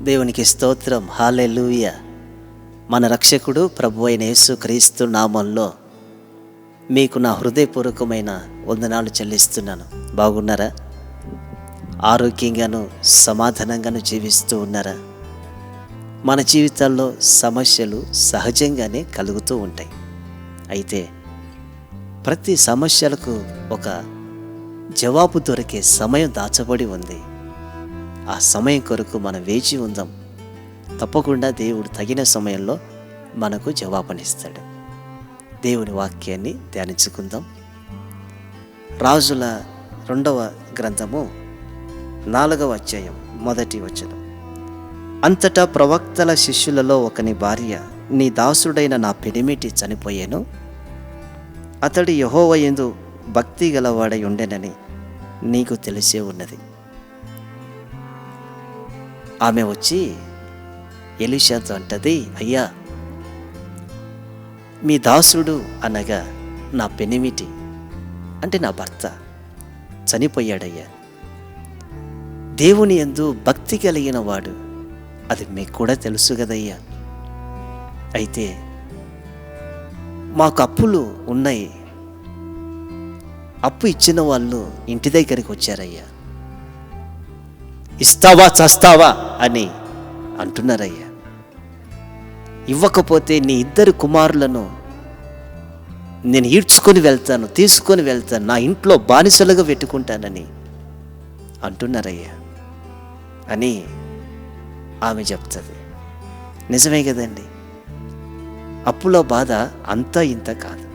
దేవునికి స్తోత్రం. హల్లెలూయా. మన రక్షకుడు ప్రభు అయిన యేసుక్రీస్తు నామంలో మీకు నా హృదయపూర్వకమైన వందనాలు చెల్లిస్తున్నాను. బాగున్నారా? ఆరోగ్యంగాను సమాధానంగాను జీవిస్తూ ఉన్నారా? మన జీవితాల్లో సమస్యలు సహజంగానే కలుగుతూ ఉంటాయి. అయితే ప్రతి సమస్యలకు ఒక జవాబు దొరికే సమయం దాచబడి ఉంది. ఆ సమయం కొరకు మనం వేచి ఉందాం. తప్పకుండా దేవుడు తగిన సమయంలో మనకు జవాబునిస్తాడు. దేవుని వాక్యాన్ని ధ్యానించుకుందాం. రాజుల 2వ గ్రంథము 4వ అధ్యాయం 1వ వచనం. అంతటా ప్రవక్తల శిష్యులలో ఒకని భార్య, నీ దాసుడైన నా పెనిమిటి చనిపోయాను, అతడు యెహోవా యందు భక్తి గలవాడై ఉండెనని నీకు తెలిసే ఉన్నది. ఆమె వచ్చి ఎలీషాతో అంటది, అయ్యా, మీ దాసుడు అనగా నా పెనిమిటి అంటే నా భర్త చనిపోయాడయ్యా. దేవుని యందు భక్తి కలిగిన వాడు, అది మీకు కూడా తెలుసు కదయ్యా. అయితే మాకు అప్పులు ఉన్నాయి, అప్పు ఇచ్చిన వాళ్ళు ఇంటి దగ్గరికి వచ్చారయ్యా. ఇస్తావా చస్తావా అని అంటున్నారయ్యా. ఇవ్వకపోతే నీ 2 కుమారులను నేను ఈడ్చుకొని వెళ్తాను, తీసుకొని వెళ్తాను, నా ఇంట్లో బానిసలుగా పెట్టుకుంటానని అంటున్నారయ్యా అని ఆమె చెప్తుంది. నిజమే కదండి. అప్పులో బాధ అంతా ఇంత కాదు.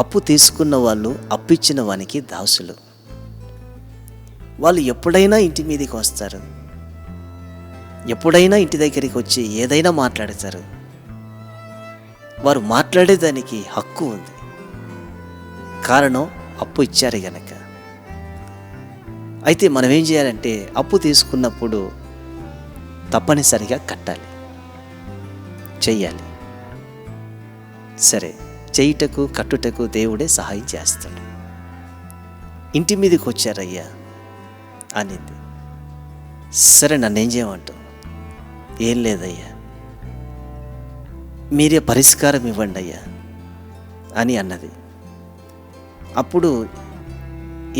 అప్పు తీసుకున్న వాళ్ళు అప్పిచ్చిన వానికి దాసులు. వాళ్ళు ఎప్పుడైనా ఇంటి మీదకి వస్తారు, ఎప్పుడైనా ఇంటి దగ్గరికి వచ్చి ఏదైనా మాట్లాడతారు. వారు మాట్లాడేదానికి హక్కు ఉంది. కారణం అప్పు ఇచ్చారు గనక. అయితే మనం ఏం చేయాలంటే అప్పు తీసుకున్నప్పుడు తప్పనిసరిగా కట్టాలి, చెయ్యాలి. సరే, చేయుటకు కట్టుటకు దేవుడే సహాయం చేస్తాడు. ఇంటి మీదకి వచ్చారయ్యా అనింది. సరే, నన్నేం చేయమంటావు? ఏం లేదయ్యా, మీరే పరిష్కారం ఇవ్వండి అయ్యా అని అన్నది. అప్పుడు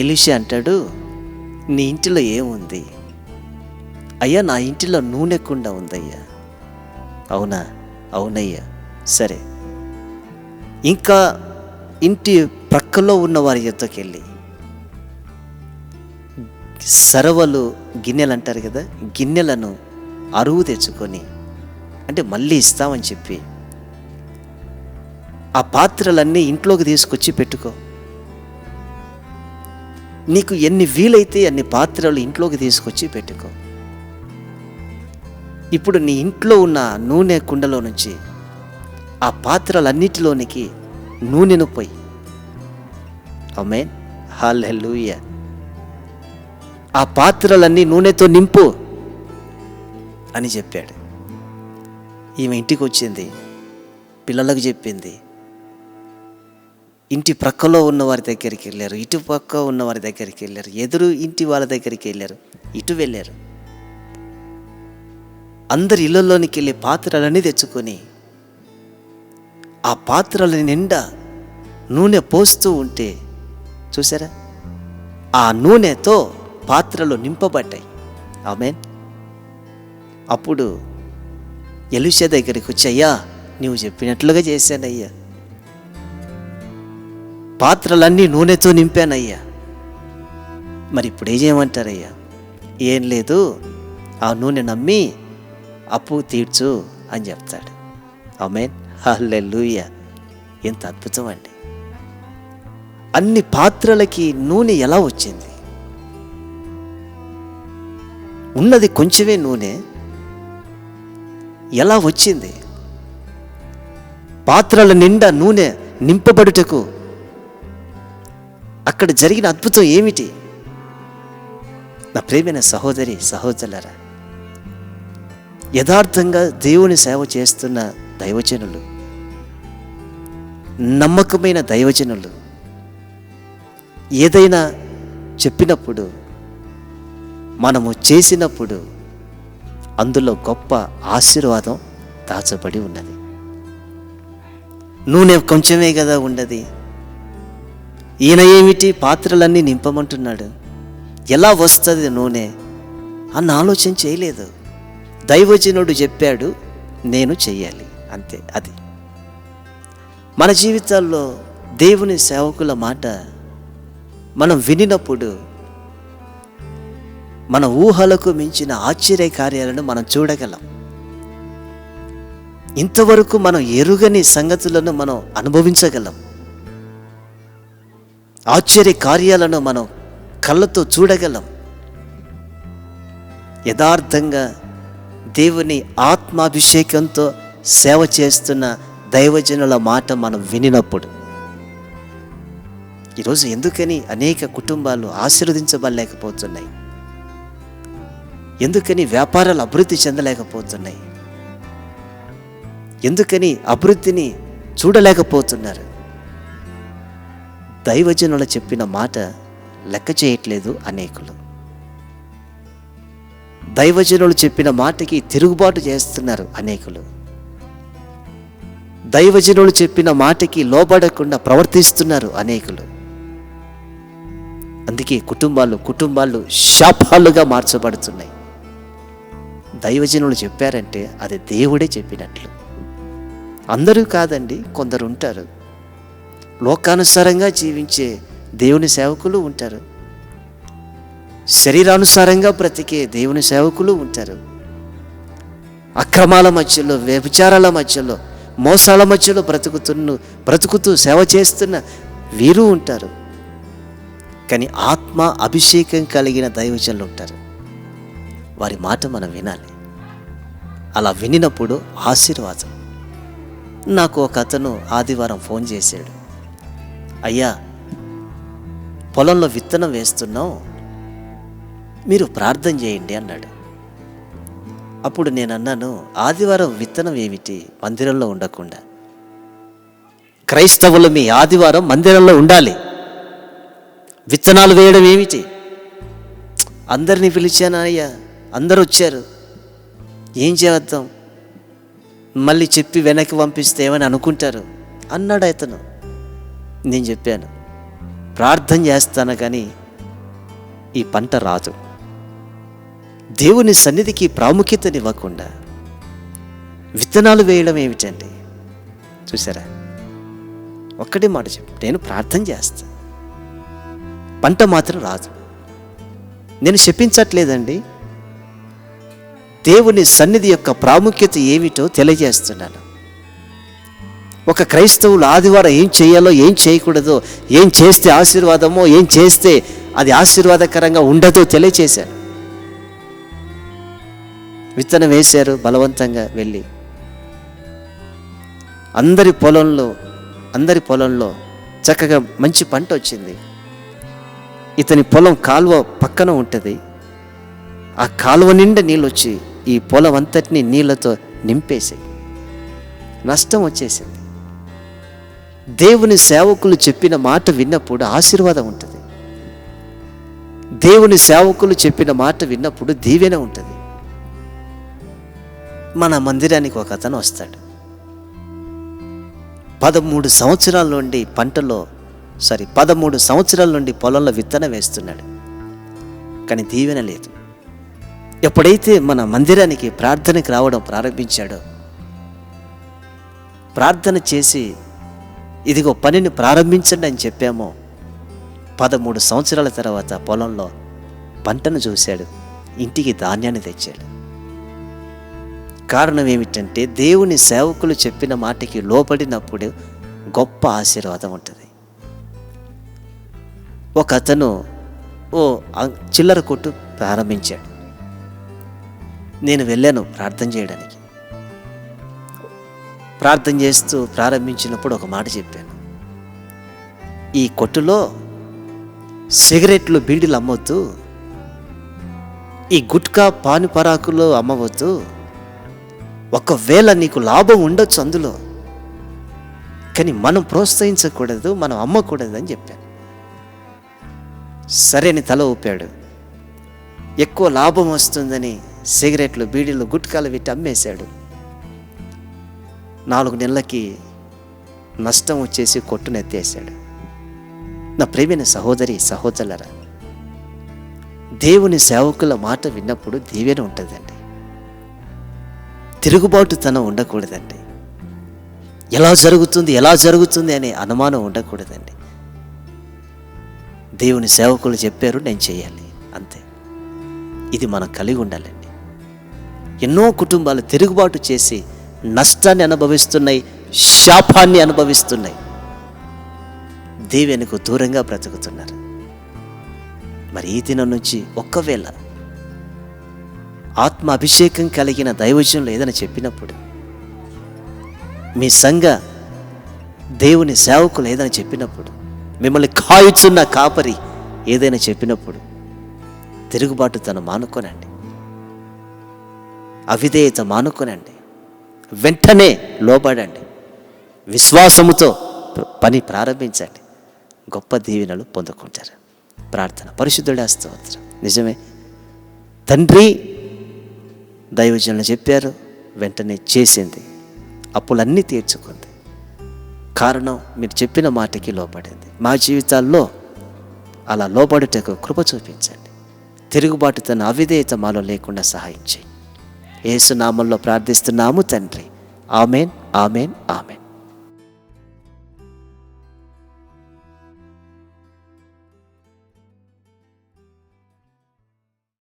ఎలీషా అంటాడు, నీ ఇంటిలో ఏముంది? అయ్యా, నా ఇంటిలో నూనె కుండ ఉందయ్యా. అవునా? అవునయ్యా. సరే, ఇంకా ఇంటి ప్రక్కలో ఉన్న వారి యొద్దకు వెళ్ళి సరవలు, గిన్నెలు అంటారు కదా, గిన్నెలను అరువు తెచ్చుకొని, అంటే మళ్ళీ ఇస్తామని చెప్పి ఆ పాత్రలన్నీ ఇంట్లోకి తీసుకొచ్చి పెట్టుకో. నీకు ఎన్ని వీలైతే అన్ని పాత్రలు ఇంట్లోకి తీసుకొచ్చి పెట్టుకో. ఇప్పుడు నీ ఇంట్లో ఉన్న నూనె కుండలో నుంచి ఆ పాత్రలన్నిటిలోనికి నూనెను పోయి. ఆమేన్, హల్లెలూయా. ఆ పాత్రలన్నీ నూనెతో నింపు అని చెప్పాడు. ఈమె ఇంటికి వచ్చింది, పిల్లలకు చెప్పింది. ఇంటి ప్రక్కలో ఉన్న వారి దగ్గరికి వెళ్ళారు, ఇటు పక్క ఉన్న వారి దగ్గరికి వెళ్ళారు, ఎదురు ఇంటి వాళ్ళ దగ్గరికి వెళ్ళారు, ఇటు వెళ్ళారు. అందరి ఇళ్ళల్లోనికి వెళ్ళి పాత్రలన్నీ తెచ్చుకొని ఆ పాత్రల నిండా నూనె పోస్తూ ఉంటే చూసారా, ఆ నూనెతో పాత్రలు నింపబడ్డాయి. ఆమేన్. అప్పుడు ఎలీషా దగ్గరికి వచ్చి, అయ్యా, నువ్వు చెప్పినట్లుగా చేశానయ్యా, పాత్రలన్నీ నూనెతో నింపానయ్యా, మరి ఇప్పుడు ఏం చేయమంటారయ్యా? ఏం లేదు, ఆ నూనె నమ్మి అప్పు తీర్చు అని చెప్తాడు. ఆమేన్, హల్లెలూయా. ఎంత అద్భుతం అండి. అన్ని పాత్రలకి నూనె ఎలా వచ్చింది? ఉన్నది కొంచెమే నూనె, ఎలా వచ్చింది? పాత్రల నిండా నూనె నింపబడుటకు అక్కడ జరిగిన అద్భుతం ఏమిటి? నా ప్రియమైన సహోదరి సహోదరులారా, యథార్థంగా దేవుని సేవ చేస్తున్న దైవజనులు, నమ్మకమైన దైవజనులు ఏదైనా చెప్పినప్పుడు, మనము చేసినప్పుడు అందులో గొప్ప ఆశీర్వాదం దాచబడి ఉన్నది. నూనె కొంచెమే కదా ఉన్నది, ఈయన ఏమిటి పాత్రలన్నీ నింపమంటున్నాడు, ఎలా వస్తుంది నూనె అన్న ఆలోచన చేయలేదు. దైవజనుడు చెప్పాడు, నేను చెయ్యాలి, అంతే. అది మన జీవితాల్లో దేవుని సేవకుల మాట మనం వినినప్పుడు మన ఊహలకు మించిన ఆశ్చర్య కార్యాలను మనం చూడగలం. ఇంతవరకు మనం ఎరుగని సంగతులను మనం అనుభవించగలం. ఆశ్చర్య కార్యాలను మనం కళ్ళతో చూడగలం. యథార్థంగా దేవుని ఆత్మాభిషేకంతో సేవ చేస్తున్న దైవజనుల మాట మనం వినినప్పుడు, ఈరోజు ఎందుకని అనేక కుటుంబాలు ఆశీర్వదించబడలేకపోతున్నాయి? ఎందుకని వ్యాపారాలు అభివృద్ధి చెందలేకపోతున్నాయి? ఎందుకని అభివృద్ధిని చూడలేకపోతున్నారు? దైవజనులు చెప్పిన మాట లెక్క చేయట్లేదు అనేకులు. దైవజనులు చెప్పిన మాటకి తిరుగుబాటు చేస్తున్నారు అనేకులు. దైవజనులు చెప్పిన మాటకి లోబడకుండా ప్రవర్తిస్తున్నారు అనేకులు. అందుకే కుటుంబాలు శాపాలుగా మార్చబడుతున్నాయి. దైవజనులు చెప్పారంటే అది దేవుడే చెప్పినట్లు. అందరూ కాదండి, కొందరు ఉంటారు. లోకానుసారంగా జీవించే దేవుని సేవకులు ఉంటారు, శరీరానుసారంగా బ్రతికే దేవుని సేవకులు ఉంటారు, అక్రమాల మధ్యలో, వ్యభిచారాల మధ్యలో, మోసాల మధ్యలో బ్రతుకుతూ సేవ చేస్తున్న వీరు ఉంటారు. కానీ ఆత్మ అభిషేకం కలిగిన దైవజనులు ఉంటారు. వారి మాట మనం వినాలి. అలా వినినప్పుడు ఆశీర్వాదం. నాకు ఒక అతను ఆదివారం ఫోన్ చేశాడు, అయ్యా పొలంలో విత్తనం వేస్తున్నాం, మీరు ప్రార్థన చేయండి అన్నాడు. అప్పుడు నేను అన్నాను, ఆదివారం విత్తనం ఏమిటి మందిరంలో ఉండకుండా? క్రైస్తవులు మీ ఆదివారం మందిరంలో ఉండాలి, విత్తనాలు వేయడం ఏమిటి? అందరినీ పిలిచాను అయ్యా, అందరూ వచ్చారు, ఏం చేద్దాం, మళ్ళీ చెప్పి వెనక్కి పంపిస్తే ఏమని అనుకుంటారు అన్నాడు అతను. నేను చెప్పాను, ప్రార్థన చేస్తాను కానీ ఈ పంట రాదు. దేవుని సన్నిధికి ప్రాముఖ్యతనివ్వకుండా విత్తనాలు వేయడం ఏమిటండి? చూసారా, ఒక్కటే మాట చెప్పు, నేను ప్రార్థన చేస్తా, పంట మాత్రం రాదు. నేను శపించట్లేదండి, దేవుని సన్నిధి యొక్క ప్రాముఖ్యత ఏమిటో తెలియజేస్తున్నాను. ఒక క్రైస్తవులు ఆదివారం ఏం చేయాలో, ఏం చేయకూడదో, ఏం చేస్తే ఆశీర్వాదమో, ఏం చేస్తే అది ఆశీర్వాదకరంగా ఉండదో తెలియచేశాను. విత్తనం వేశారు, బలవంతంగా వెళ్ళి అందరి పొలంలో చక్కగా మంచి పంట వచ్చింది. ఇతని పొలం కాలువ పక్కన ఉంటుంది. ఆ కాలువ నిండా నీళ్ళు వచ్చి ఈ పొలం అంతటినీ నీళ్ళతో నింపేసి నష్టం వచ్చేసింది. దేవుని సేవకులు చెప్పిన మాట విన్నప్పుడు ఆశీర్వాదం ఉంటుంది. దేవుని సేవకులు చెప్పిన మాట విన్నప్పుడు దీవెన ఉంటుంది. మన మందిరానికి ఒక అతను వస్తాడు, 13 సంవత్సరాల నుండి పొలంలో విత్తనం వేస్తున్నాడు, కానీ దీవెన లేదు. ఎప్పుడైతే మన మందిరానికి ప్రార్థనకి రావడం ప్రారంభించాడో, ప్రార్థన చేసి ఇదిగో పనిని ప్రారంభించండి అని చెప్పామో, 13 సంవత్సరాల తర్వాత పొలంలో పంటను చూశాడు, ఇంటికి ధాన్యాన్ని తెచ్చాడు. కారణం ఏమిటంటే దేవుని సేవకులు చెప్పిన మాటకి లోబడినప్పుడు గొప్ప ఆశీర్వాదం ఉంటుంది. ఒక అతను చిల్లర కొట్టు ప్రారంభించాడు. నేను వెళ్ళాను ప్రార్థన చేయడానికి. ప్రార్థన చేస్తూ ప్రారంభించినప్పుడు ఒక మాట చెప్పాను, ఈ కొట్టులో సిగరెట్లు, బీడీలు అమ్మవద్దు, ఈ గుట్కా పాను పరాకులు అమ్మవద్దు, ఒకవేళ నీకు లాభం ఉండొచ్చు అందులో, కానీ మనం ప్రోత్సహించకూడదు, మనం అమ్మకూడదు అని చెప్పాను. సరే అని తల ఊపాడు. ఎక్కువ లాభం వస్తుందని సిగరెట్లు, బీడీలు, గుట్కాలు పెట్టి అమ్మేశాడు. 4 నెలలకి నష్టం వచ్చేసి కొట్టునెత్తేసాడు. నా ప్రియమైన సహోదరి సహోదరులారా, దేవుని సేవకుల మాట విన్నప్పుడు దీవెన ఉంటుందండి. తిరుగుబాటుతనం ఉండకూడదండి. ఎలా జరుగుతుంది అనే అనుమానం ఉండకూడదండి. దేవుని సేవకులు చెప్పారు, నేను చేయాలి, అంతే. ఇది మనం కలిగి ఉండాలండి. ఎన్నో కుటుంబాలు తిరుగుబాటు చేసి నష్టాన్ని అనుభవిస్తున్నాయి, శాపాన్ని అనుభవిస్తున్నాయి, దేవునికి దూరంగా బ్రతుకుతున్నారు. మరి ఈ దినం నుంచి ఒక్కవేళ ఆత్మ అభిషేకం కలిగిన దైవజనులు ఏదైనా చెప్పినప్పుడు, మీ సంఘ దేవుని సేవకులు ఏదైనా చెప్పినప్పుడు, మిమ్మల్ని కాయుచున్న కాపరి ఏదైనా చెప్పినప్పుడు తిరుగుబాటుతనం మానుకోనండి, అవిధేయత మానుకోనండి, వెంటనే లోబడండి, విశ్వాసముతో పని ప్రారంభించండి, గొప్ప దీవెనలు పొందుకుంటారు. ప్రార్థన. పరిశుద్ధుడా స్తోత్రం. నిజమే తండ్రి, దైవజనులు చెప్పారు, వెంటనే చేసింది, అప్పులన్నీ తీర్చుకుంది. కారణం మీరు చెప్పిన మాటకి లోబడింది. మా జీవితాల్లో అలా లోబడుటకు కృప చూపించండి. తిరుగుబాటు తన అవిధేయత మాలో లేకుండా సహాయం చేయి. యేసు నామములో ప్రార్థిస్తున్నాము తండ్రి. ఆమేన్, ఆమేన్, ఆమేన్.